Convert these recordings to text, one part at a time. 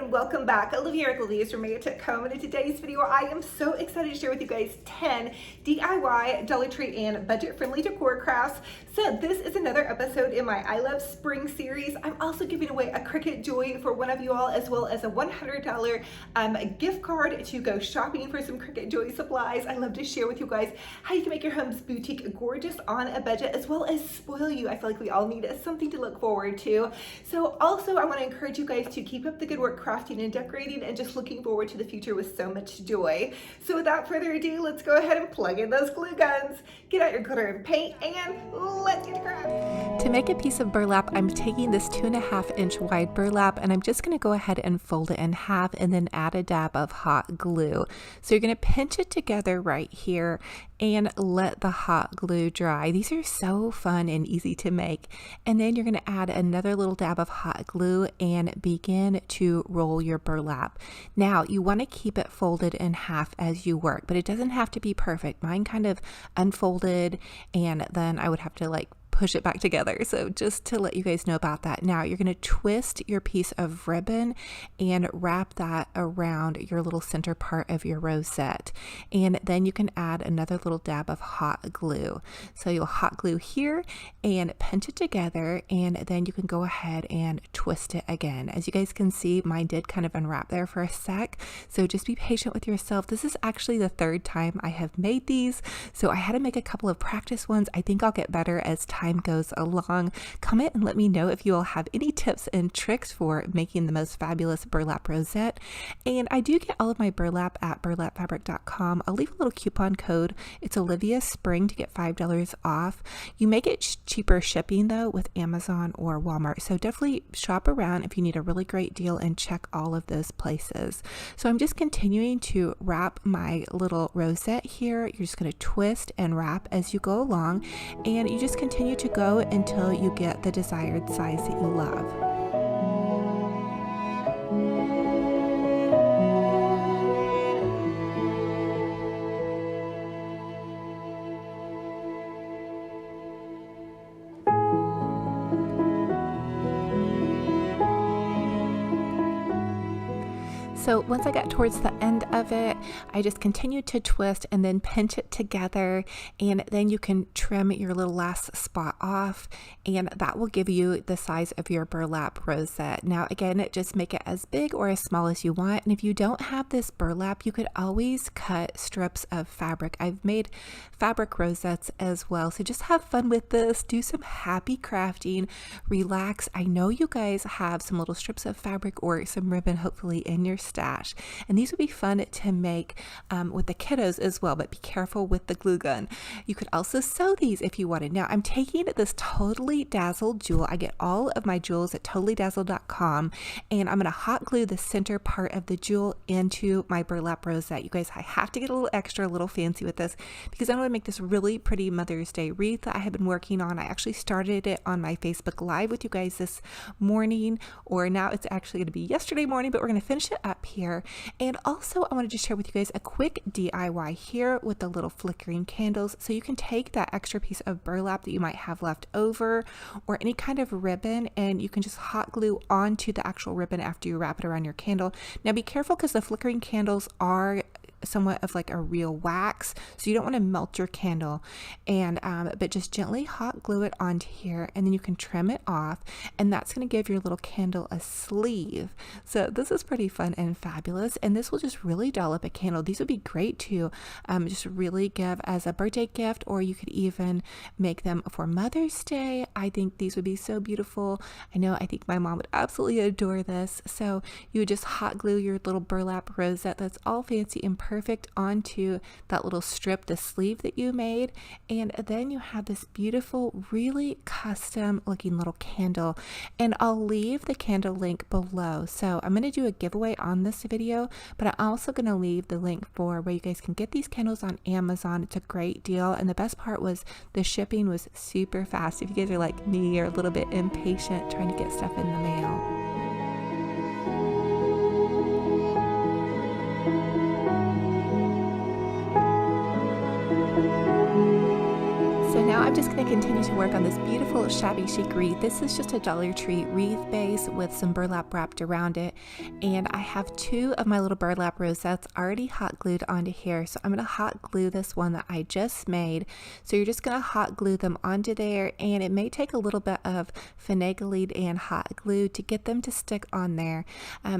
and welcome back. Olivias from Home, and in today's video I am so excited to share with you guys 10 DIY, Dollar Tree, and budget-friendly decor crafts. So this is another episode in my I Love Spring series. I'm also giving away a Cricut Joy for one of you all, as well as a $100 gift card to go shopping for some Cricut Joy supplies. I love to share with you guys how you can make your home's boutique gorgeous on a budget, as well as spoil you. I feel like we all need something to look forward to. So also I want to encourage you guys to keep up the good work crafting and decorating, and just looking forward to the future with so much joy. So without further ado, let's go ahead and plug in those glue guns, get out your glitter and paint, and let's get to craft. To make a piece of burlap, I'm taking this 2.5 inch wide burlap, and I'm just going to go ahead and fold it in half and then add a dab of hot glue. So you're going to pinch it together right here and let the hot glue dry. These are so fun and easy to make. And then you're going to add another little dab of hot glue and begin to roll your burlap. Now you want to keep it folded in half as you work, but it doesn't have to be perfect. Mine kind of unfolded, and then I would have to push it back together. So just to let you guys know about that. Now you're going to twist your piece of ribbon and wrap that around your little center part of your rosette. And then you can add another little dab of hot glue. So you'll hot glue here and pinch it together, and then you can go ahead and twist it again. As you guys can see, mine did kind of unwrap there for a sec. So just be patient with yourself. This is actually the third time I have made these. So I had to make a couple of practice ones. I think I'll get better as time goes along. Comment and let me know if you all have any tips and tricks for making the most fabulous burlap rosette. And I do get all of my burlap at burlapfabric.com. I'll leave a little coupon code. It's Olivias Spring to get $5 off. You may get cheaper shipping though with Amazon or Walmart. So definitely shop around if you need a really great deal and check all of those places. So I'm just continuing to wrap my little rosette here. You're just going to twist and wrap as you go along, and you just continue to go until you get the desired size that you love. So once I got towards the end of it, I just continued to twist and then pinch it together, and then you can trim your little last spot off, and that will give you the size of your burlap rosette. Now again, just make it as big or as small as you want, and if you don't have this burlap, you could always cut strips of fabric. I've made fabric rosettes as well, so just have fun with this, do some happy crafting, relax. I know you guys have some little strips of fabric or some ribbon hopefully in your stash, and these would be fun to make with the kiddos as well, but be careful with the glue gun. You could also sew these if you wanted. Now I'm taking this Totally Dazzled jewel. I get all of my jewels at totallydazzled.com, and I'm going to hot glue the center part of the jewel into my burlap rosette. You guys, I have to get a little extra, a little fancy with this, because I'm going to make this really pretty Mother's Day wreath that I have been working on. I actually started it on my Facebook Live with you guys this morning, or now it's actually going to be yesterday morning, but we're going to finish it up here. And also I wanted to share with you guys a quick DIY here with the little flickering candles. So you can take that extra piece of burlap that you might have left over, or any kind of ribbon, and you can just hot glue onto the actual ribbon after you wrap it around your candle. Now be careful, because the flickering candles are somewhat of like a real wax, so you don't want to melt your candle, and but just gently hot glue it onto here, and then you can trim it off, and that's going to give your little candle a sleeve. So this is pretty fun and fabulous, and this will just really doll up a candle. These would be great to just really give as a birthday gift, or you could even make them for Mother's Day. I think these would be so beautiful. I think my mom would absolutely adore this. So you would just hot glue your little burlap rosette that's all fancy and perfect onto that little strip, the sleeve that you made, and then you have this beautiful, really custom looking little candle. And I'll leave the candle link below. So I'm going to do a giveaway on this video, but I'm also going to leave the link for where you guys can get these candles on Amazon. It's a great deal, and the best part was the shipping was super fast. If you guys are like me, or a little bit impatient trying to get stuff in the mail. So now I'm just going to continue to work on this beautiful shabby chic wreath. This is just a Dollar Tree wreath base with some burlap wrapped around it. And I have 2 of my little burlap rosettes already hot glued onto here. So I'm going to hot glue this one that I just made. So you're just going to hot glue them onto there. And it may take a little bit of finagling and hot glue to get them to stick on there.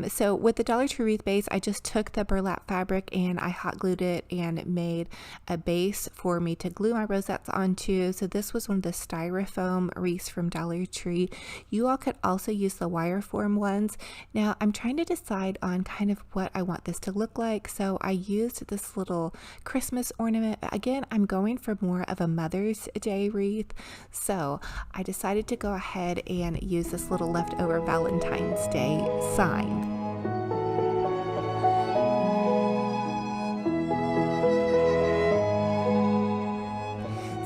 So with the Dollar Tree wreath base, I just took the burlap fabric and I hot glued it and made a base for me to glue my rosettes onto. So this was one of the styrofoam wreaths from Dollar Tree. You all could also use the wire form ones. Now I'm trying to decide on kind of what I want this to look like. So I used this little Christmas ornament. Again, I'm going for more of a Mother's Day wreath. So I decided to go ahead and use this little leftover Valentine's Day sign.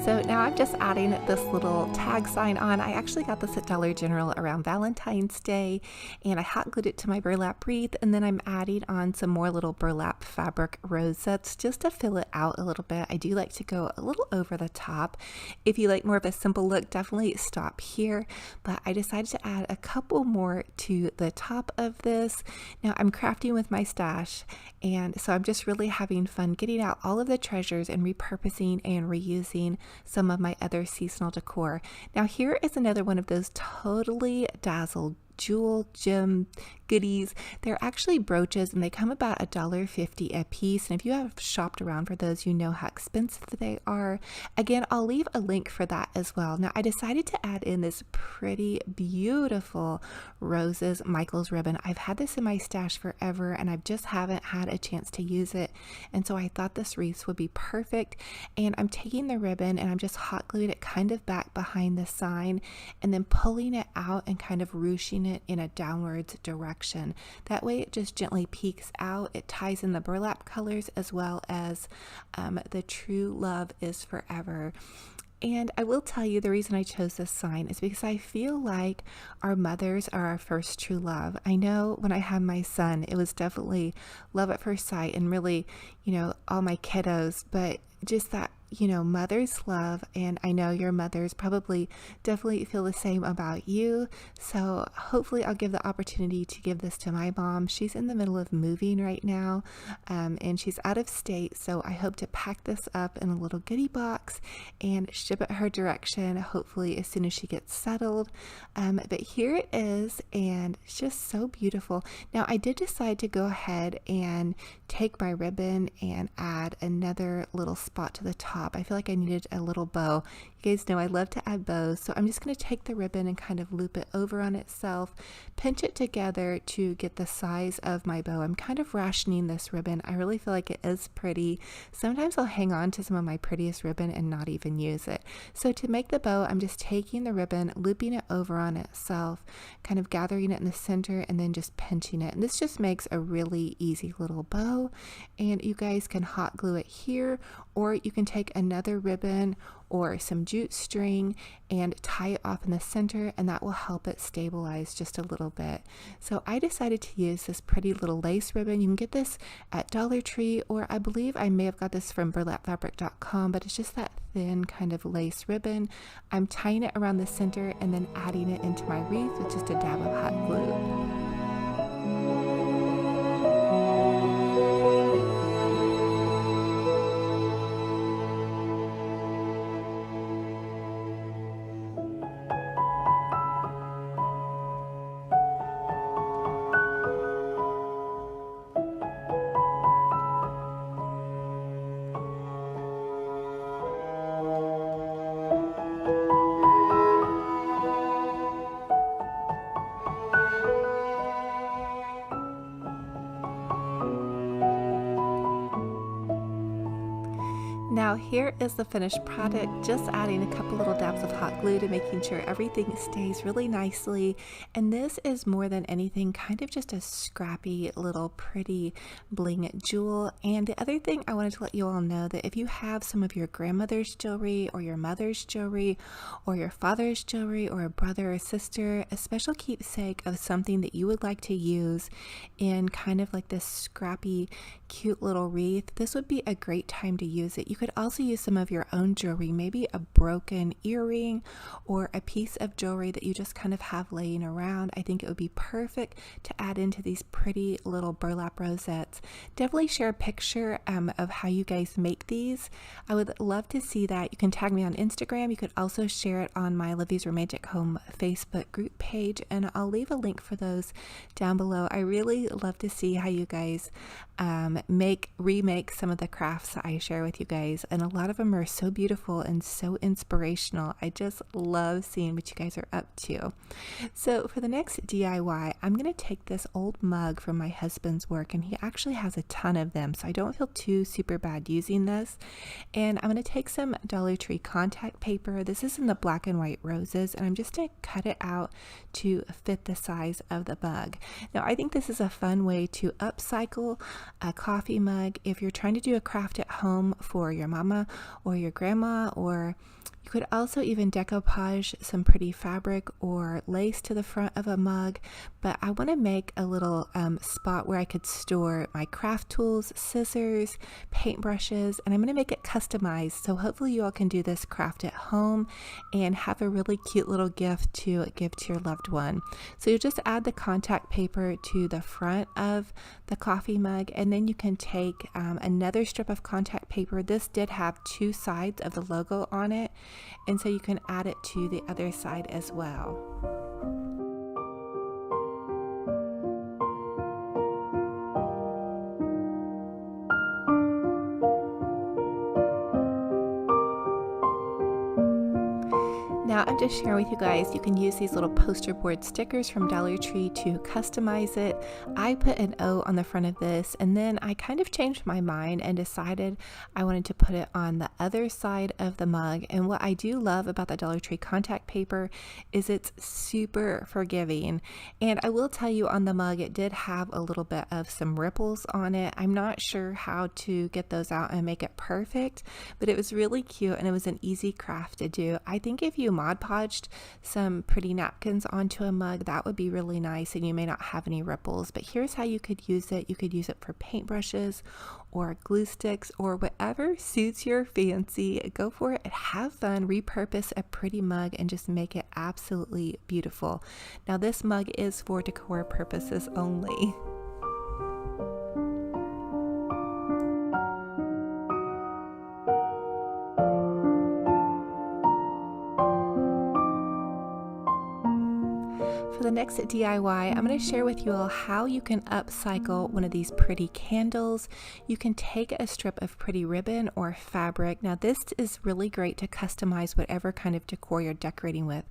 So now I'm just adding this little tag sign on. I actually got this at Dollar General around Valentine's Day, and I hot glued it to my burlap wreath, and then I'm adding on some more little burlap fabric rosettes just to fill it out a little bit. I do like to go a little over the top. If you like more of a simple look, definitely stop here, but I decided to add a couple more to the top of this. Now I'm crafting with my stash, and so I'm just really having fun getting out all of the treasures and repurposing and reusing some of my other seasonal decor. Now here is another one of those totally dazzled jewel gem goodies. They're actually brooches and they come about $1.50 a piece. And if you have shopped around for those, you know how expensive they are. Again, I'll leave a link for that as well. Now I decided to add in this pretty beautiful roses Michael's ribbon. I've had this in my stash forever and I just haven't had a chance to use it. And so I thought this wreath would be perfect. And I'm taking the ribbon and I'm just hot gluing it kind of back behind the sign and then pulling it out and kind of ruching it in a downwards direction. That way it just gently peeks out. It ties in the burlap colors as well as the true love is forever. And I will tell you the reason I chose this sign is because I feel like our mothers are our first true love. I know when I had my son, it was definitely love at first sight and really, all my kiddos, but just that, mother's love. And I know your mothers probably definitely feel the same about you. So hopefully I'll give the opportunity to give this to my mom. She's in the middle of moving right now, and she's out of state. So I hope to pack this up in a little goodie box and ship it her direction, hopefully as soon as she gets settled. But here it is, and it's just so beautiful. Now I did decide to go ahead and take my ribbon and add another little spot to the top. I feel like I needed a little bow. You guys know I love to add bows, so I'm just going to take the ribbon and kind of loop it over on itself, pinch it together to get the size of my bow. I'm kind of rationing this ribbon. I really feel like it is pretty. Sometimes I'll hang on to some of my prettiest ribbon and not even use it. So to make the bow, I'm just taking the ribbon, looping it over on itself, kind of gathering it in the center and then just pinching it. And this just makes a really easy little bow. And you guys can hot glue it here, or you can take another ribbon or some jute string and tie it off in the center, and that will help it stabilize just a little bit. So I decided to use this pretty little lace ribbon. You can get this at Dollar Tree, or I believe I may have got this from burlapfabric.com, but it's just that thin kind of lace ribbon. I'm tying it around the center and then adding it into my wreath with just a dab of hot glue. Now here is the finished product, just adding a couple little dabs of hot glue to making sure everything stays really nicely. And this is more than anything kind of just a scrappy little pretty bling jewel. And the other thing I wanted to let you all know that if you have some of your grandmother's jewelry or your mother's jewelry or your father's jewelry or a brother or sister, a special keepsake of something that you would like to use in kind of like this scrappy cute little wreath, this would be a great time to use it. You could also use some of your own jewelry, maybe a broken earring or a piece of jewelry that you just kind of have laying around. I think it would be perfect to add into these pretty little burlap rosettes. Definitely share a picture of how you guys make these. I would love to see that. You can tag me on Instagram. You could also share it on my Olivia's Romantic Home Facebook group page, and I'll leave a link for those down below. I really love to see how you guys remake some of the crafts that I share with you guys, and a lot of them are so beautiful and so inspirational. I just love seeing what you guys are up to. So for the next DIY, I'm going to take this old mug from my husband's work, and he actually has a ton of them, so I don't feel too super bad using this. And I'm going to take some Dollar Tree contact paper. This is in the black and white roses, and I'm just going to cut it out to fit the size of the mug. Now I think this is a fun way to upcycle a coffee mug if you're trying to do a craft at home for your mama or your grandma, or you could also even decoupage some pretty fabric or lace to the front of a mug. But I want to make a little spot where I could store my craft tools, scissors, paintbrushes, and I'm going to make it customized. So hopefully you all can do this craft at home and have a really cute little gift to give to your loved one. So you just add the contact paper to the front of the coffee mug, and then you can take another strip of contact paper. This did have two sides of the logo on it, and so you can add it to the other side as well. Now I'm just sharing with you guys, you can use these little poster board stickers from Dollar Tree to customize it. I put an O on the front of this, and then I kind of changed my mind and decided I wanted to put it on the other side of the mug. And what I do love about the Dollar Tree contact paper is it's super forgiving. And I will tell you, on the mug it did have a little bit of some ripples on it. I'm not sure how to get those out and make it perfect, but it was really cute and it was an easy craft to do. I think if you Mod Podged some pretty napkins onto a mug, that would be really nice, and you may not have any ripples. But here's how you could use it. You could use it for paintbrushes or glue sticks or whatever suits your fancy. Go for it and have fun. Repurpose a pretty mug and just make it absolutely beautiful. Now this mug is for decor purposes only. For the next DIY, I'm going to share with you all how you can upcycle one of these pretty candles. You can take a strip of pretty ribbon or fabric. Now this is really great to customize whatever kind of decor you're decorating with.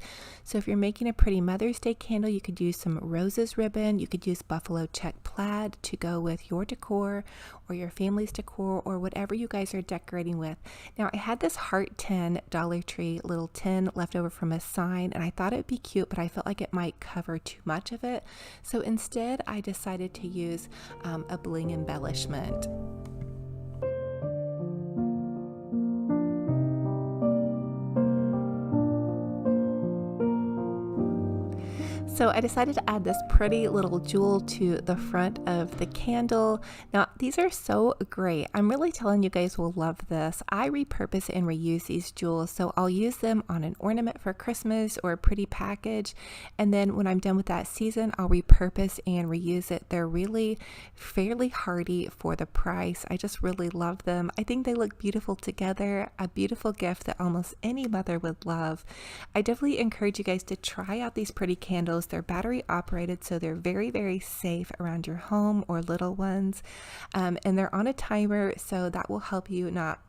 So if you're making a pretty Mother's Day candle, you could use some roses ribbon. You could use buffalo check plaid to go with your decor or your family's decor or whatever you guys are decorating with. Now I had this heart tin Dollar Tree little tin left over from a sign, and I thought it would be cute, but I felt like it might cover too much of it. So instead I decided to use a bling embellishment. So I decided to add this pretty little jewel to the front of the candle. Now these are so great. I'm really telling you guys will love this. I repurpose and reuse these jewels, so I'll use them on an ornament for Christmas or a pretty package, and then when I'm done with that season I'll repurpose and reuse it. They're really fairly hardy for the price. I just really love them. I think they look beautiful together, a beautiful gift that almost any mother would love. I definitely encourage you guys to try out these pretty candles. They're battery operated, so they're very, very safe around your home or little ones. And they're on a timer, so that will help you not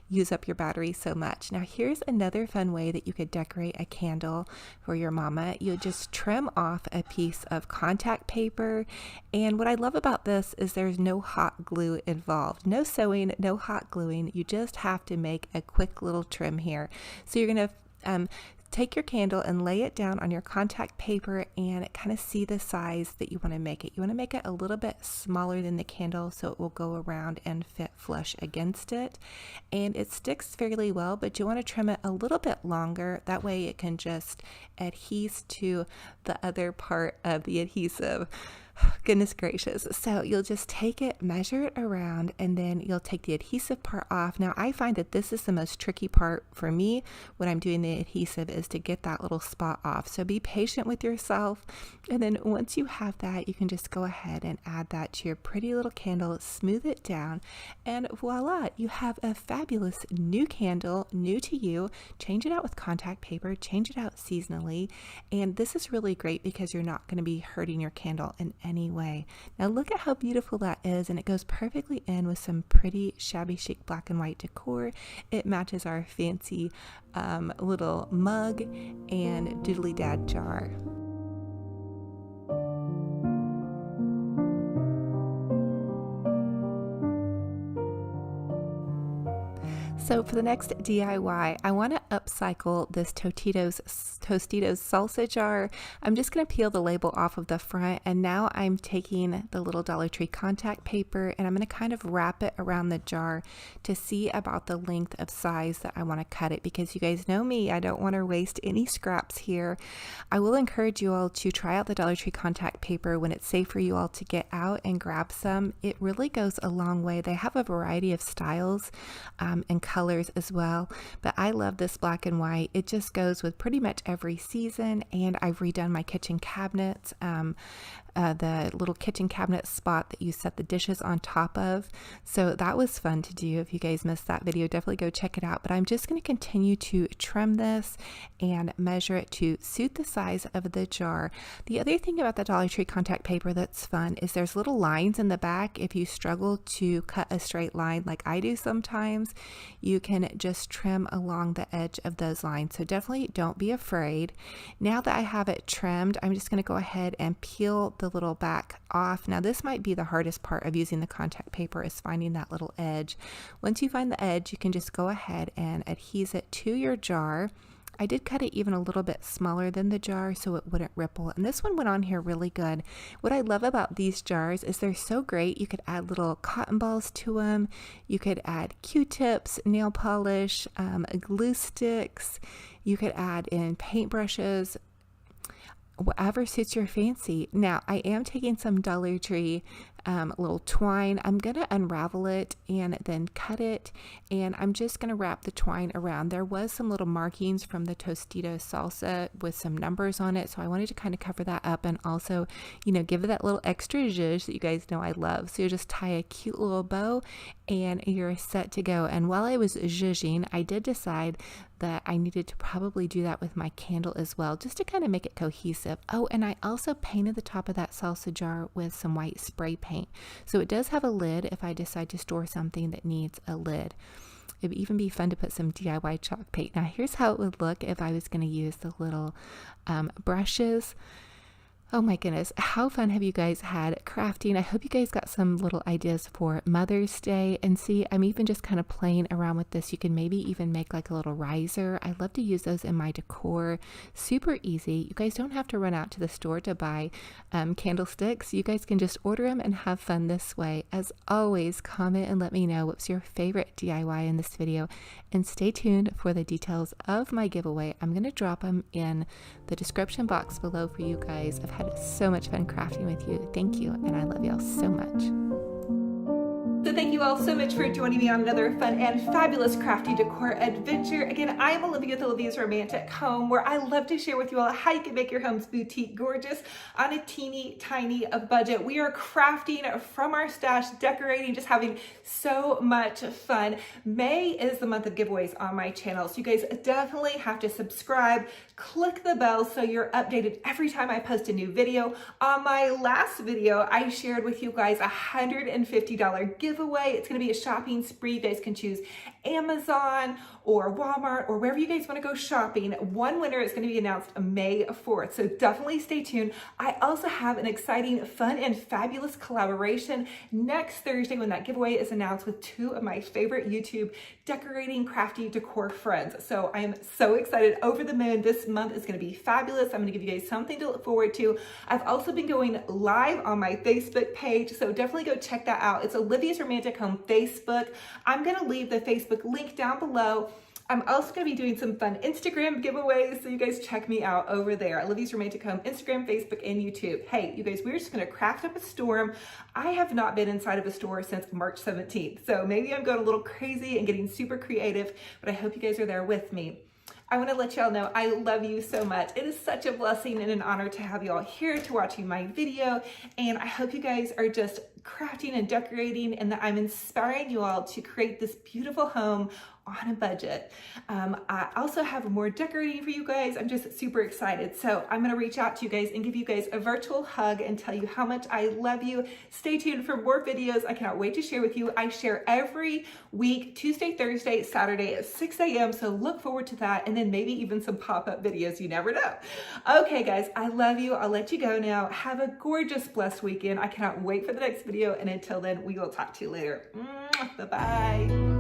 use up your battery so much. Now here's another fun way that you could decorate a candle for your mama. You just trim off a piece of contact paper, and what I love about this is there's no hot glue involved. No sewing, no hot gluing. You just have to make a quick little trim here. So you're going to take your candle and lay it down on your contact paper and kind of see the size that you want to make it. You want to make it a little bit smaller than the candle so it will go around and fit flush against it. And it sticks fairly well, but you want to trim it a little bit longer. That way it can just adhere to the other part of the adhesive. Goodness gracious. So you'll just take it, measure it around, and then you'll take the adhesive part off. Now I find that this is the most tricky part for me when I'm doing the adhesive, is to get that little spot off. So be patient with yourself. And then once you have that, you can just go ahead and add that to your pretty little candle, smooth it down, and voila, you have a fabulous new candle, new to you. Change it out with contact paper, change it out seasonally. And this is really great because you're not going to be hurting your candle in any way. Now look at how beautiful that is, and it goes perfectly in with some pretty shabby chic black and white decor. It matches our fancy little mug and doodly dad jar. So for the next DIY, I want to upcycle this Tostitos salsa jar. I'm just going to peel the label off of the front, and now I'm taking the little Dollar Tree contact paper and I'm going to kind of wrap it around the jar to see about the length of size that I want to cut it, because you guys know me, I don't want to waste any scraps here. I will encourage you all to try out the Dollar Tree contact paper when it's safe for you all to get out and grab some. It really goes a long way. They have a variety of styles and colors as well, but I love this black and white. It just goes with pretty much every season, and I've redone my kitchen cabinets, the little kitchen cabinet spot that you set the dishes on top of. So that was fun to do. If you guys missed that video, definitely go check it out. But I'm just going to continue to trim this and measure it to suit the size of the jar. The other thing about the Dollar Tree contact paper that's fun is there's little lines in the back. If you struggle to cut a straight line like I do sometimes, you can just trim along the edge of those lines. So definitely don't be afraid. Now that I have it trimmed, I'm just going to go ahead and peel the little back off. Now this might be the hardest part of using the contact paper, is finding that little edge. Once you find the edge, you can just go ahead and adhese it to your jar. I did cut it even a little bit smaller than the jar so it wouldn't ripple, and this one went on here really good. What I love about these jars is they're so great. You could add little cotton balls to them, you could add Q-tips, nail polish, glue sticks, you could add in paintbrushes, whatever suits your fancy. Now I am taking some Dollar Tree little twine. I'm gonna unravel it and then cut it, and I'm just gonna wrap the twine around. There was some little markings from the Tostitos salsa with some numbers on it, so I wanted to kind of cover that up and also, you know, give it that little extra zhuzh that you guys know I love. So you just tie a cute little bow and you're set to go. And while I was zhuzhing, I did decide that I needed to probably do that with my candle as well, just to kind of make it cohesive. Oh, and I also painted the top of that salsa jar with some white spray paint. So it does have a lid if I decide to store something that needs a lid. It would even be fun to put some DIY chalk paint. Now here's how it would look if I was going to use the little brushes. Oh my goodness, how fun have you guys had crafting? I hope you guys got some little ideas for Mother's Day. And see, I'm even just kind of playing around with this. You can maybe even make like a little riser. I love to use those in my decor. Super easy. You guys don't have to run out to the store to buy candlesticks. You guys can just order them and have fun this way. As always, comment and let me know what's your favorite DIY in this video. And stay tuned for the details of my giveaway. I'm going to drop them in the description box below for you guys. I've had so much fun crafting with you. Thank you, and I love y'all so much. So thank you all so much for joining me on another fun and fabulous crafty decor adventure. Again, I am Olivia with Olivia's Romantic Home, where I love to share with you all how you can make your homes boutique gorgeous on a teeny tiny budget. We are crafting from our stash, decorating, just having so much fun. May is the month of giveaways on my channel, so you guys definitely have to subscribe, click the bell so you're updated every time I post a new video. On my last video, I shared with you guys a $150 giveaway. It's going to be a shopping spree. You guys can choose Amazon or Walmart or wherever you guys want to go shopping. One winner is going to be announced May 4th, so definitely stay tuned. I also have an exciting, fun, and fabulous collaboration next Thursday when that giveaway is announced with two of my favorite YouTube decorating crafty decor friends. So I am so excited, over the moon. This month is going to be fabulous. I'm going to give you guys something to look forward to. I've also been going live on my Facebook page, so definitely go check that out. It's Olivia's Romantic Home Facebook. I'm going to leave the Facebook link down below. I'm also going to be doing some fun Instagram giveaways, so you guys check me out over there. Olivia's Romantic Home, Instagram, Facebook, and YouTube. Hey, you guys, we're just going to craft up a storm. I have not been inside of a store since March 17th, so maybe I'm going a little crazy and getting super creative, but I hope you guys are there with me. I want to let y'all know I love you so much. It is such a blessing and an honor to have y'all here to watching my video, and I hope you guys are just crafting and decorating and that I'm inspiring you all to create this beautiful home on a budget. I also have more decorating for you guys. I'm just super excited. So I'm going to reach out to you guys and give you guys a virtual hug and tell you how much I love you. Stay tuned for more videos. I cannot wait to share with you. I share every week, Tuesday, Thursday, Saturday at 6 a.m. So look forward to that. And then maybe even some pop-up videos. You never know. Okay, guys, I love you. I'll let you go now. Have a gorgeous, blessed weekend. I cannot wait for the next video. And until then, we will talk to you later. Bye-bye.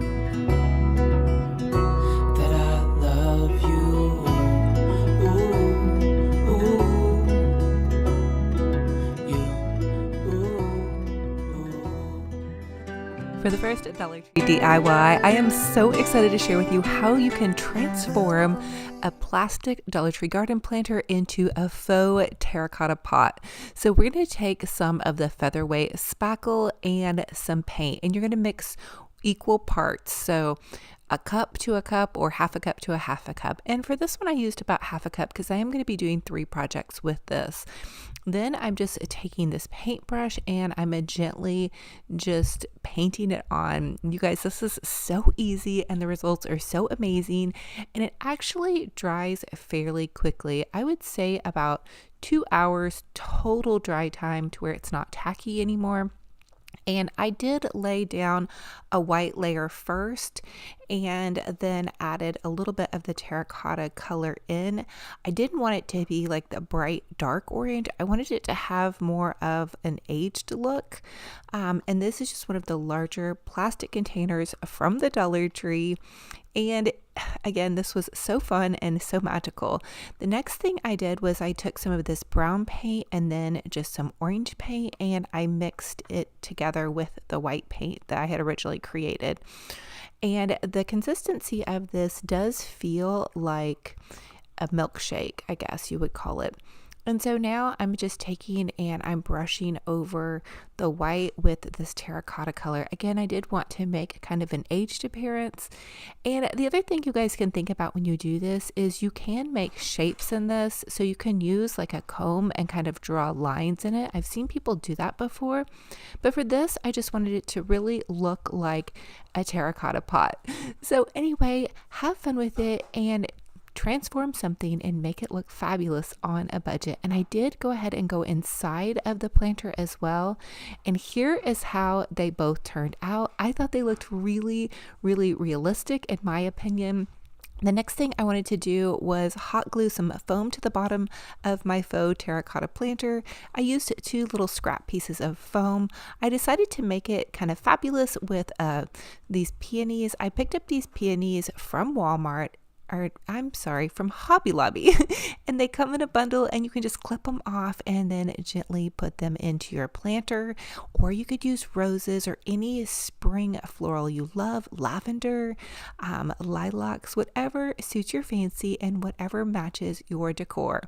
For the first Dollar Tree DIY, I am so excited to share with you how you can transform a plastic Dollar Tree garden planter into a faux terracotta pot. So we're going to take some of the featherweight spackle and some paint, and you're going to mix equal parts. So a cup to a cup or half a cup to a half a cup. And for this one, I used about half a cup because I am going to be doing 3 projects with this. Then I'm just taking this paintbrush and I'm gently just painting it on. You guys, this is so easy and the results are so amazing, and it actually dries fairly quickly. I would say about 2 hours total dry time to where it's not tacky anymore. And I did lay down a white layer first and then added a little bit of the terracotta color in. I didn't want it to be like the bright dark orange. I wanted it to have more of an aged look. And this is just one of the larger plastic containers from the Dollar Tree. And again, this was so fun and so magical. The next thing I did was I took some of this brown paint and then just some orange paint, and I mixed it together with the white paint that I had originally created. And the consistency of this does feel like a milkshake, I guess you would call it. And so now I'm just taking and I'm brushing over the white with this terracotta color. Again, I did want to make kind of an aged appearance. And the other thing you guys can think about when you do this is you can make shapes in this. So you can use like a comb and kind of draw lines in it. I've seen people do that before. But for this, I just wanted it to really look like a terracotta pot. So anyway, have fun with it and transform something and make it look fabulous on a budget. And I did go ahead and go inside of the planter as well. And here is how they both turned out. I thought they looked really, really realistic in my opinion. The next thing I wanted to do was hot glue some foam to the bottom of my faux terracotta planter. I used 2 little scrap pieces of foam. I decided to make it kind of fabulous with these peonies. I picked up these peonies from Walmart, or I'm sorry, from Hobby Lobby. And they come in a bundle and you can just clip them off and then gently put them into your planter. Or you could use roses or any spring floral you love, lavender, lilacs, whatever suits your fancy and whatever matches your decor.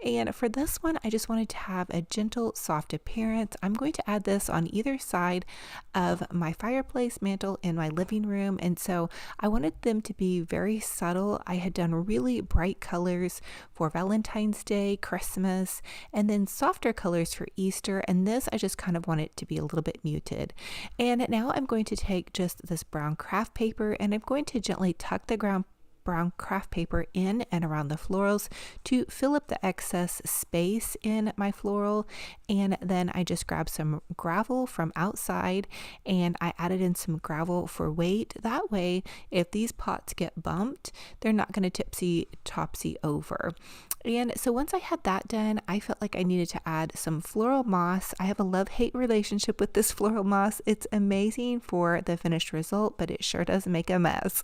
And for this one, I just wanted to have a gentle, soft appearance. I'm going to add this on either side of my fireplace mantle in my living room. And so I wanted them to be very subtle. I had done really bright colors for Valentine's Day, Christmas, and then softer colors for Easter. And this, I just kind of want it to be a little bit muted. And now I'm going to take just this brown craft paper and I'm going to gently tuck the brown craft paper in and around the florals to fill up the excess space in my floral. And then I just grabbed some gravel from outside and I added in some gravel for weight. That way, if these pots get bumped, they're not going to tipsy-topsy over. And so once I had that done, I felt like I needed to add some floral moss. I have a love-hate relationship with this floral moss. It's amazing for the finished result, but it sure does make a mess.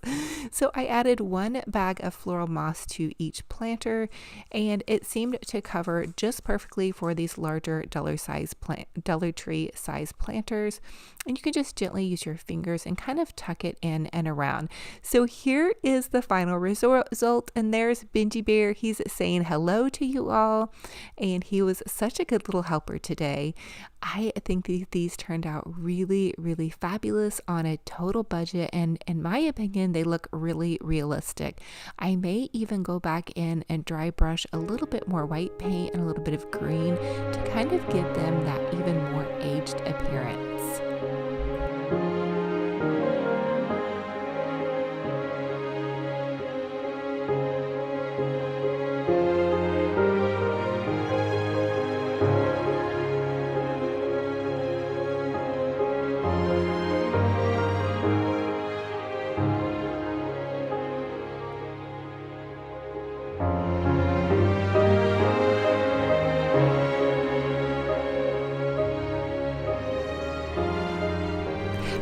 So I added 1 bag of floral moss to each planter, and it seemed to cover just perfectly for these larger Dollar Tree size planters. And you can just gently use your fingers and kind of tuck it in and around. So here is the final result, and there's Benji Bear. He's saying hello to you all, and he was such a good little helper today. I think these turned out really, really fabulous on a total budget, and in my opinion, they look really realistic. I may even go back in and dry brush a little bit more white paint and a little bit of green to kind of give them that even more aged appearance.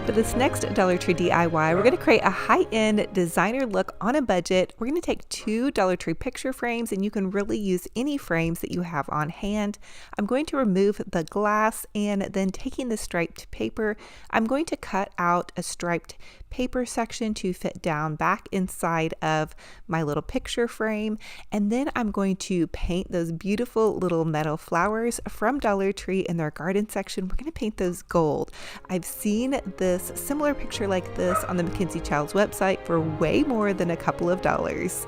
For this next Dollar Tree DIY, we're going to create a high-end designer look on a budget. We're going to take 2 Dollar Tree picture frames, and you can really use any frames that you have on hand. I'm going to remove the glass, and then taking the striped paper, I'm going to cut out a striped paper section to fit down back inside of my little picture frame. And then I'm going to paint those beautiful little metal flowers from Dollar Tree in their garden section. We're going to paint those gold. I've seen this similar picture like this on the Mackenzie Childs website for way more than a couple of dollars.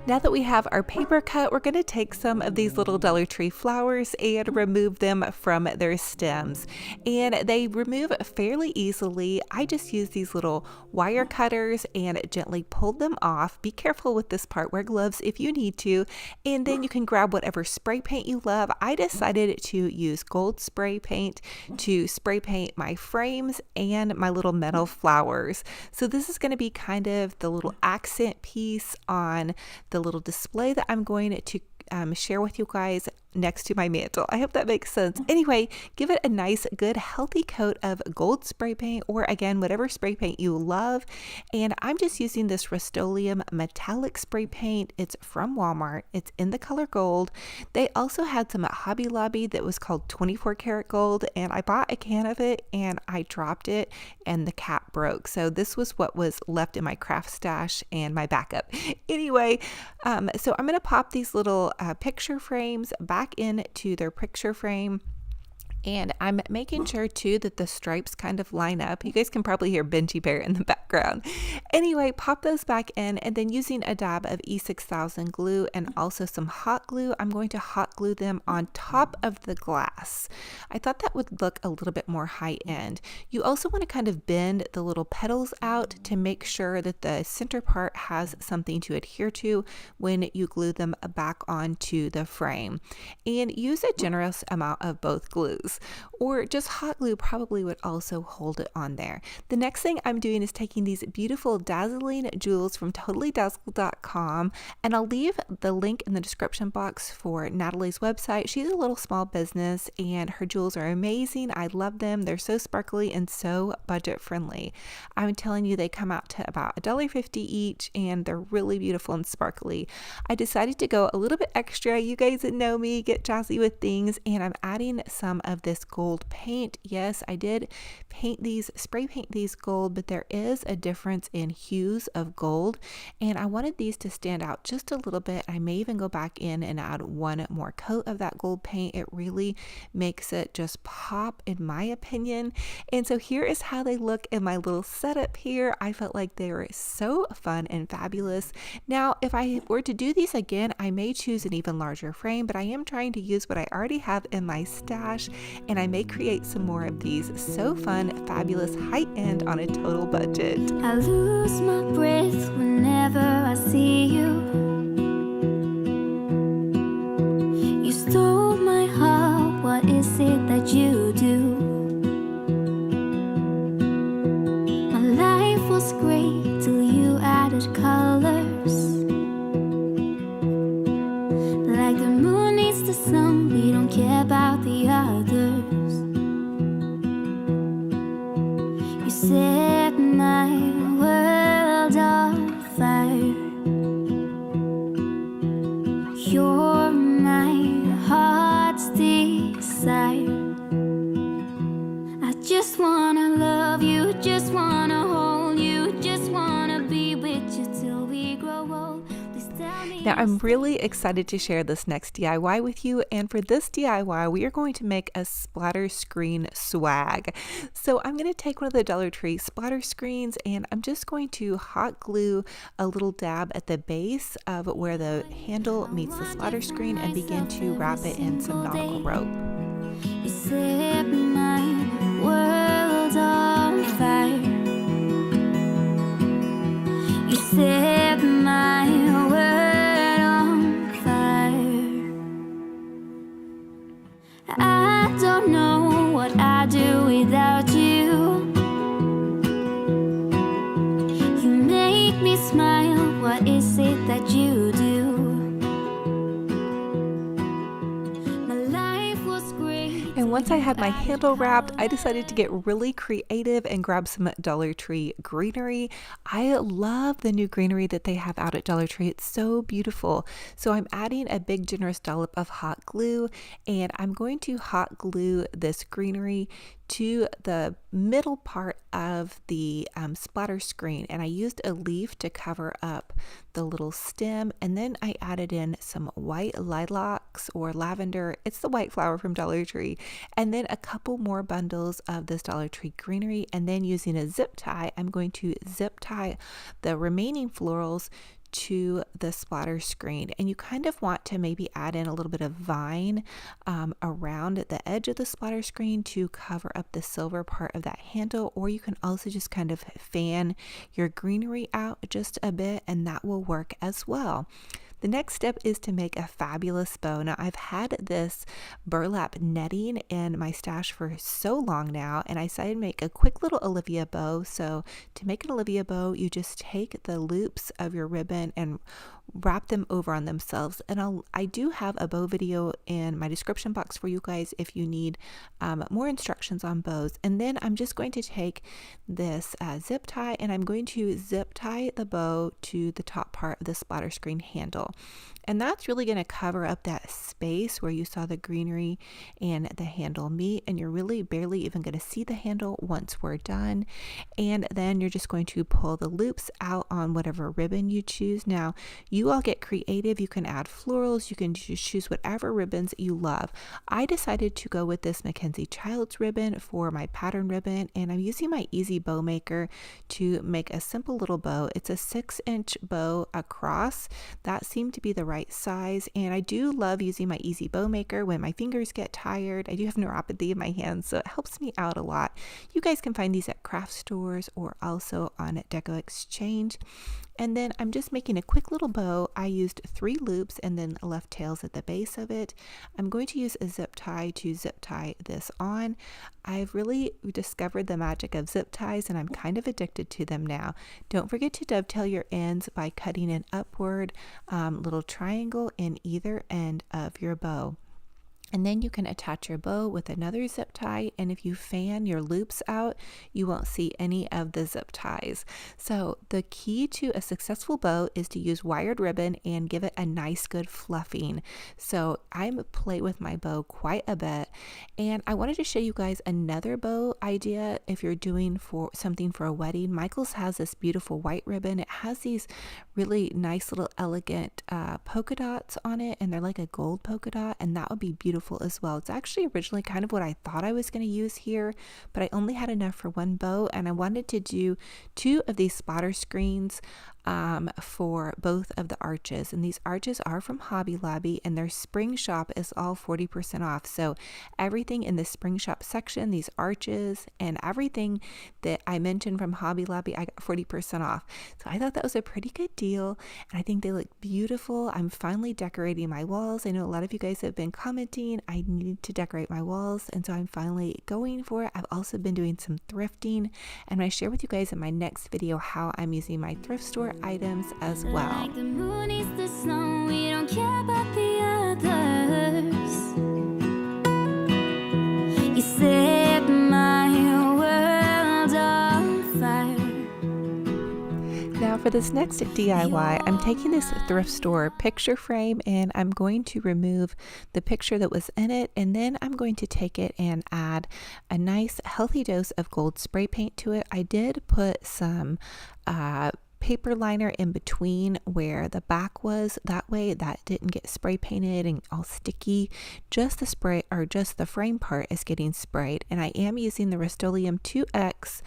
Now that we have our paper cut, we're going to take some of these little Dollar Tree flowers and remove them from their stems. And they remove fairly easily. I just use these little wire cutters and gently pulled them off. Be careful with this part, wear gloves if you need to. And then you can grab whatever spray paint you love. I decided to use gold spray paint to spray paint my frames and my little metal flowers. So this is going to be kind of the little accent piece on the little display that I'm going to share with you guys next to my mantle. I hope that makes sense. Anyway, give it a nice, good, healthy coat of gold spray paint, or again, whatever spray paint you love. And I'm just using this Rust-Oleum metallic spray paint. It's from Walmart. It's in the color gold. They also had some at Hobby Lobby that was called 24 karat gold, and I bought a can of it and I dropped it and the cap broke. So this was what was left in my craft stash and my backup. Anyway, so I'm going to pop these little picture frames back into their picture frame. And I'm making sure too that the stripes kind of line up. You guys can probably hear Benji Bear in the background. Anyway, pop those back in, and then using a dab of E6000 glue and also some hot glue, I'm going to hot glue them on top of the glass. I thought that would look a little bit more high end. You also want to kind of bend the little petals out to make sure that the center part has something to adhere to when you glue them back onto the frame. And use a generous amount of both glues. Or just hot glue probably would also hold it on there. The next thing I'm doing is taking these beautiful dazzling jewels from totallydazzled.com, and I'll leave the link in the description box for Natalie's website. She's a little small business and her jewels are amazing. I love them. They're so sparkly and so budget friendly. I'm telling you, they come out to about $1.50 each, and they're really beautiful and sparkly. I decided to go a little bit extra. You guys that know me get jazzy with things, and I'm adding some of this gold paint. Yes, I did spray paint these gold, but there is a difference in hues of gold, and I wanted these to stand out just a little bit. I may even go back in and add one more coat of that gold paint. It really makes it just pop, in my opinion. And so here is how they look in my little setup here. I felt like they were so fun and fabulous. Now, if I were to do these again, I may choose an even larger frame, but I am trying to use what I already have in my stash, and I may create some more of these so fun, fabulous, high-end on a total budget. I lose my breath whenever I see you. You stole my heart, what is it that you do? My life was great till you added colors. Like the moon needs the sun, we don't care about the others. You set my world on fire. You're my heart's desire. I just wanna love you, just wanna hold you, just wanna be with you till we grow old. Please tell me. Now, I'm really excited to share this next DIY with you, and for this DIY, we are going to make a splatter screen swag. So I'm going to take one of the Dollar Tree splatter screens, and I'm just going to hot glue a little dab at the base of where the handle meets the splatter screen and begin to wrap it in some nautical rope. You set my world on fire. You set my world on fire. I don't know what I'd do without you. You make me smile, what is it that you do? My life was great. And once I had my handle wrapped, I decided to get really creative and grab some Dollar Tree greenery. I love the new greenery that they have out at Dollar Tree. It's so beautiful. So I'm adding a big generous dollop of hot glue, and I'm going to hot glue this greenery to the middle part of the splatter screen, and I used a leaf to cover up the little stem, and then I added in some white lilacs or lavender. It's the white flower from Dollar Tree, and then a couple more bundles of this Dollar Tree greenery, and then using a zip tie, I'm going to zip tie the remaining florals to the splatter screen. And you kind of want to maybe add in a little bit of vine around the edge of the splatter screen to cover up the silver part of that handle, or you can also just kind of fan your greenery out just a bit, and that will work as well. The next step is to make a fabulous bow. Now, I've had this burlap netting in my stash for so long now, and I decided to make a quick little Olivia bow. So to make an Olivia bow, you just take the loops of your ribbon and wrap them over on themselves. And I do have a bow video in my description box for you guys if you need more instructions on bows. And then I'm just going to take this zip tie, and I'm going to zip tie the bow to the top part of the splatter screen handle. And that's really going to cover up that space where you saw the greenery and the handle meet, and you're really barely even going to see the handle once we're done. And then you're just going to pull the loops out on whatever ribbon you choose. Now, you all get creative. You can add florals. You can just choose whatever ribbons you love. I decided to go with this Mackenzie Childs ribbon for my pattern ribbon, and I'm using my Easy Bow Maker to make a simple little bow. It's a 6-inch bow across. That seemed to be the right size, and I do love using my Easy Bow Maker when my fingers get tired. I do have neuropathy in my hands, so it helps me out a lot. You guys can find these at craft stores or also on Deco Exchange. And then I'm just making a quick little bow. I used 3 loops and then left tails at the base of it. I'm going to use a zip tie to zip tie this on. I've really discovered the magic of zip ties, and I'm kind of addicted to them now. Don't forget to dovetail your ends by cutting an upward little triangle in either end of your bow. And then you can attach your bow with another zip tie, and if you fan your loops out, you won't see any of the zip ties. So the key to a successful bow is to use wired ribbon and give it a nice good fluffing. So I play with my bow quite a bit, and I wanted to show you guys another bow idea if you're doing for something for a wedding. Michael's has this beautiful white ribbon. It has these really nice little elegant polka dots on it, and they're like a gold polka dot, and that would be beautiful as well. It's actually originally kind of what I thought I was going to use here, but I only had enough for one bow, and I wanted to do 2 of these splatter screens for both of the arches. And these arches are from Hobby Lobby, and their spring shop is all 40% off. So everything in the spring shop section, these arches and everything that I mentioned from Hobby Lobby, I got 40% off. So I thought that was a pretty good deal, and I think they look beautiful. I'm finally decorating my walls. I know a lot of you guys have been commenting I need to decorate my walls, and so I'm finally going for it. I've also been doing some thrifting, and I'm going to share with you guys in my next video how I'm using my thrift store items as well. Like the moon is the snow, we don't care about the others. You set my world on fire. Now for this next DIY, I'm taking this thrift store picture frame, and I'm going to remove the picture that was in it, and then I'm going to take it and add a nice healthy dose of gold spray paint to it. I did put some paper liner in between where the back was, that way that didn't get spray painted and all sticky. Just the spray, or just the frame part, is getting sprayed, and I am using the Rust-Oleum 2X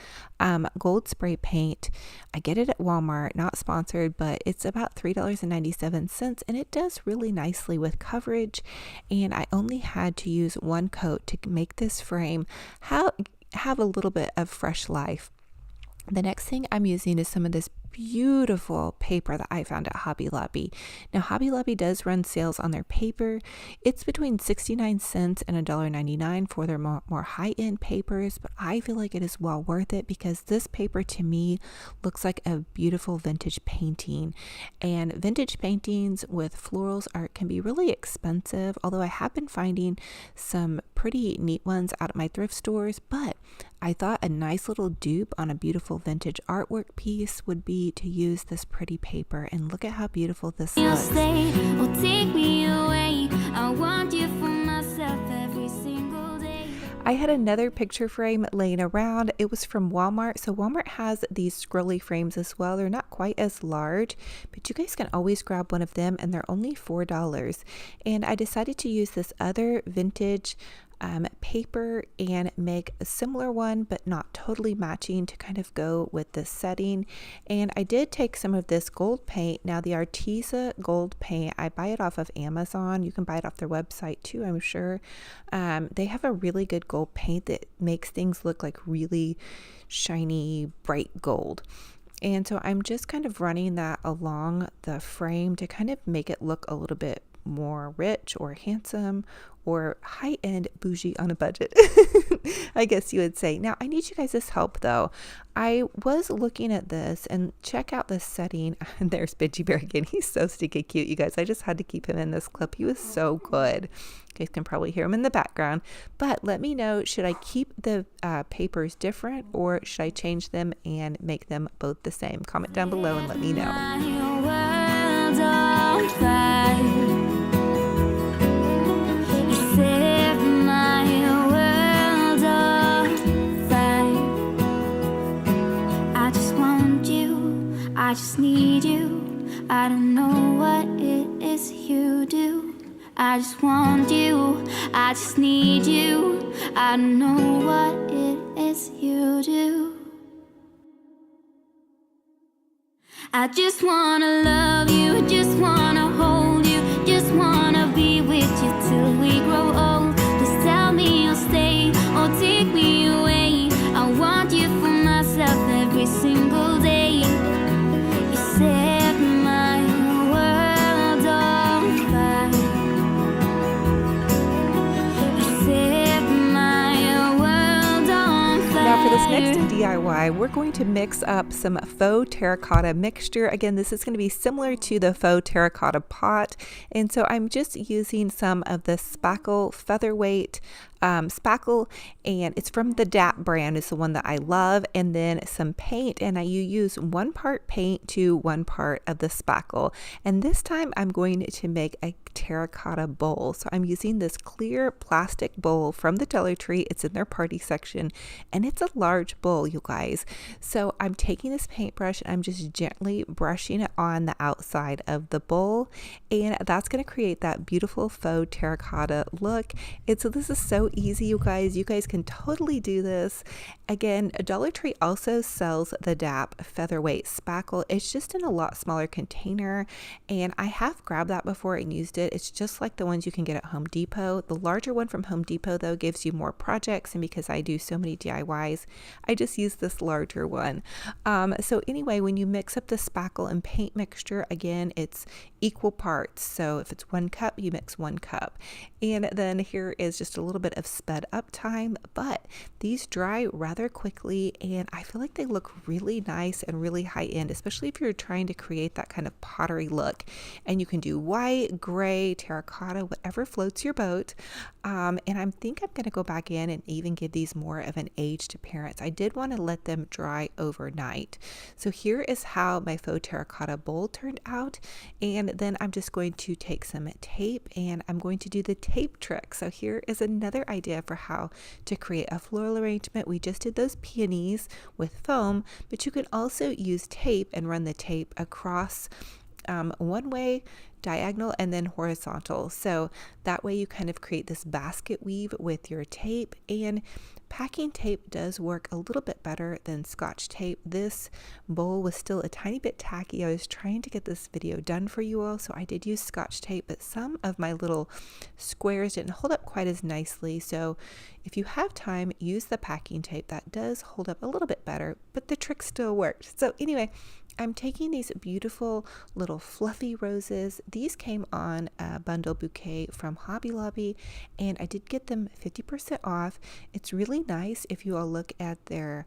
gold spray paint. I get it at Walmart, not sponsored, but it's about $3.97, and it does really nicely with coverage, and I only had to use one coat to make this frame have a little bit of fresh life. The next thing I'm using is some of this beautiful paper that I found at Hobby Lobby. Now, Hobby Lobby does run sales on their paper. It's between 69 cents and $1.99 for their more high-end papers, but I feel like it is well worth it because this paper to me looks like a beautiful vintage painting. And vintage paintings with florals art can be really expensive, although I have been finding some pretty neat ones out at my thrift stores, but I thought a nice little dupe on a beautiful vintage artwork piece would be to use this pretty paper, and look at how beautiful this looks. Stay or take me away. I want you for myself every single day. I had another picture frame laying around. It was from Walmart. So Walmart has these scrolly frames as well. They're not quite as large, but you guys can always grab one of them, and they're only $4. And I decided to use this other vintage paper and make a similar one, but not totally matching, to kind of go with this setting. And I did take some of this gold paint. Now the Arteza gold paint, I buy it off of Amazon. You can buy it off their website too, I'm sure. They have a really good gold paint that makes things look like really shiny, bright gold. And so I'm just kind of running that along the frame to kind of make it look a little bit more rich or handsome or high-end bougie on a budget, I guess you would say. Now, I need you guys' help, though. I was looking at this, and check out this setting. There's Benji Bear again. He's so stinky cute, you guys. I just had to keep him in this clip. He was so good. You guys can probably hear him in the background. But let me know, should I keep the papers different, or should I change them and make them both the same? Comment down below and let me know. I just need you. I don't know what it is you do. I just want you. I just need you. I don't know what it is you do. I just wanna love you. Just wanna hold you. Just wanna be with you till we grow old. Just tell me you'll stay or take me away. I want you for myself every single day. Set my world on fire. You set my world on fire. Now for this next DIY, we're going to mix up some faux terracotta mixture. Again, this is going to be similar to the faux terracotta pot, and so I'm just using some of the spackle featherweight spackle, and it's from the DAP brand, is the one that I love, and then some paint, and you use 1 part paint to 1 part of the spackle. And this time I'm going to make a terracotta bowl, so I'm using this clear plastic bowl from the Dollar Tree. It's in their party section, and it's a large bowl, you guys. So I'm taking this paintbrush and I'm just gently brushing it on the outside of the bowl, and that's going to create that beautiful faux terracotta look. And so this is so easy, you guys. You guys can totally do this. Again, Dollar Tree also sells the DAP featherweight spackle. It's just in a lot smaller container, and I have grabbed that before and used it. It's just like the ones you can get at Home Depot. The larger one from Home Depot, though, gives you more projects, and because I do so many DIYs, I just use this larger one. So anyway, when you mix up the spackle and paint mixture, again, it's equal parts. So if it's 1 cup, you mix 1 cup. And then here is just a little bit of sped up time, but these dry rather quickly, and I feel like they look really nice and really high end, especially if you're trying to create that kind of pottery look. And you can do white, gray, terracotta, whatever floats your boat. And I think I'm going to go back in and even give these more of an aged appearance. I did want to let them dry overnight. So here is how my faux terracotta bowl turned out. And then I'm just going to take some tape and I'm going to do the tape trick. So here is another idea for how to create a floral arrangement. We just did those peonies with foam, but you can also use tape and run the tape across one way, diagonal, and then horizontal. So that way you kind of create this basket weave with your tape, and packing tape does work a little bit better than Scotch tape. This bowl was still a tiny bit tacky. I was trying to get this video done for you all, so I did use Scotch tape, but some of my little squares didn't hold up quite as nicely. So if you have time, use the packing tape. That does hold up a little bit better, but the trick still worked. So anyway, I'm taking these beautiful little fluffy roses. These came on a bundle bouquet from Hobby Lobby, and I did get them 50% off. It's really nice if you all look at their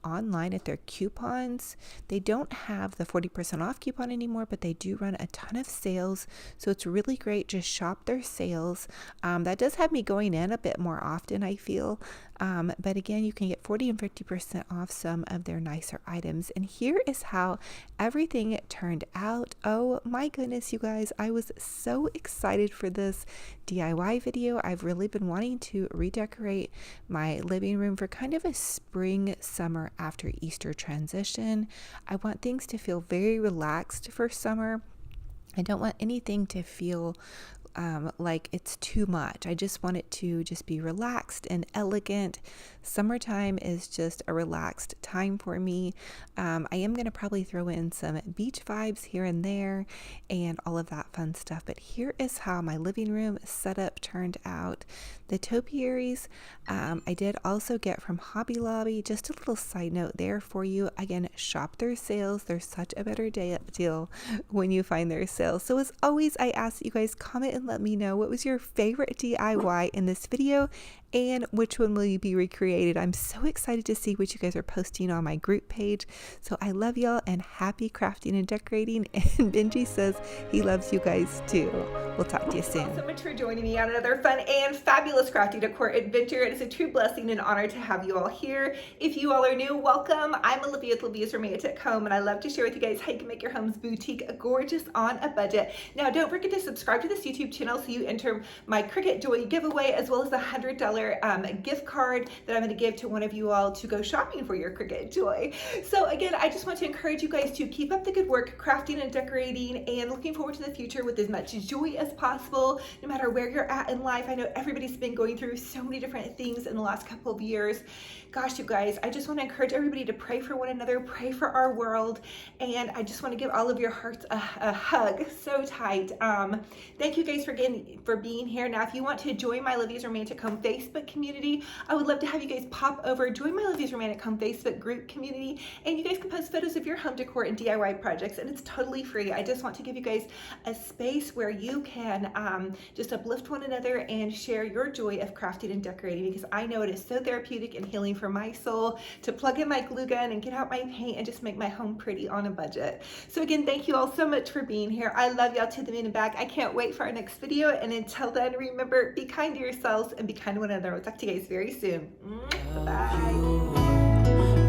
online at their coupons. They don't have the 40% off coupon anymore, but they do run a ton of sales, so it's really great. Just shop their sales. That does have me going in a bit more often, I feel. But again, you can get 40 and 50% off some of their nicer items. And here is how everything turned out. Oh my goodness, you guys, I was so excited for this DIY video. I've really been wanting to redecorate my living room for kind of a spring summer after Easter transition. I want things to feel very relaxed for summer. I don't want anything to feel like it's too much. I just want it to just be relaxed and elegant. Summertime is just a relaxed time for me. I am going to probably throw in some beach vibes here and there and all of that fun stuff. But here is how my living room setup turned out. The topiaries I did also get from Hobby Lobby. Just a little side note there for you. Again, shop their sales. There's such a better deal when you find their sales. So as always, I ask that you guys comment and let me know what was your favorite DIY in this video and which one will you be recreated. I'm so excited to see what you guys are posting on my group page. So I love y'all and happy crafting and decorating. And Benji says he loves you guys too. We'll talk to you soon. Thank you so much for joining me on another fun and fabulous crafty decor adventure. It is a true blessing and honor to have you all here. If you all are new, welcome. I'm Olivia with Olivias Romantic Home, and I love to share with you guys how you can make your home's boutique gorgeous on a budget. Now, don't forget to subscribe to this YouTube channel so you enter my Cricut Joy giveaway, as well as the $100 gift card that I'm going to give to one of you all to go shopping for your Cricut Joy. So again, I just want to encourage you guys to keep up the good work crafting and decorating, and looking forward to the future with as much joy as possible, no matter where you're at in life. I know everybody's been going through so many different things in the last couple of years. Gosh, you guys, I just want to encourage everybody to pray for one another, pray for our world, and I just want to give all of your hearts a hug so tight. Thank you guys guys for being here. Now, if you want to join my Olivia's Romantic Home Facebook community, I would love to have you guys pop over, join my Olivia's Romantic Home Facebook group community, and you guys can post photos of your home decor and DIY projects, and it's totally free. I just want to give you guys a space where you can just uplift one another and share your joy of crafting and decorating, because I know it is so therapeutic and healing for my soul to plug in my glue gun and get out my paint and just make my home pretty on a budget. So again, thank you all so much for being here. I love y'all to the moon and back. I can't wait for our next video, and until then, remember, be kind to yourselves and be kind to one another. We'll talk to you guys very soon. Bye.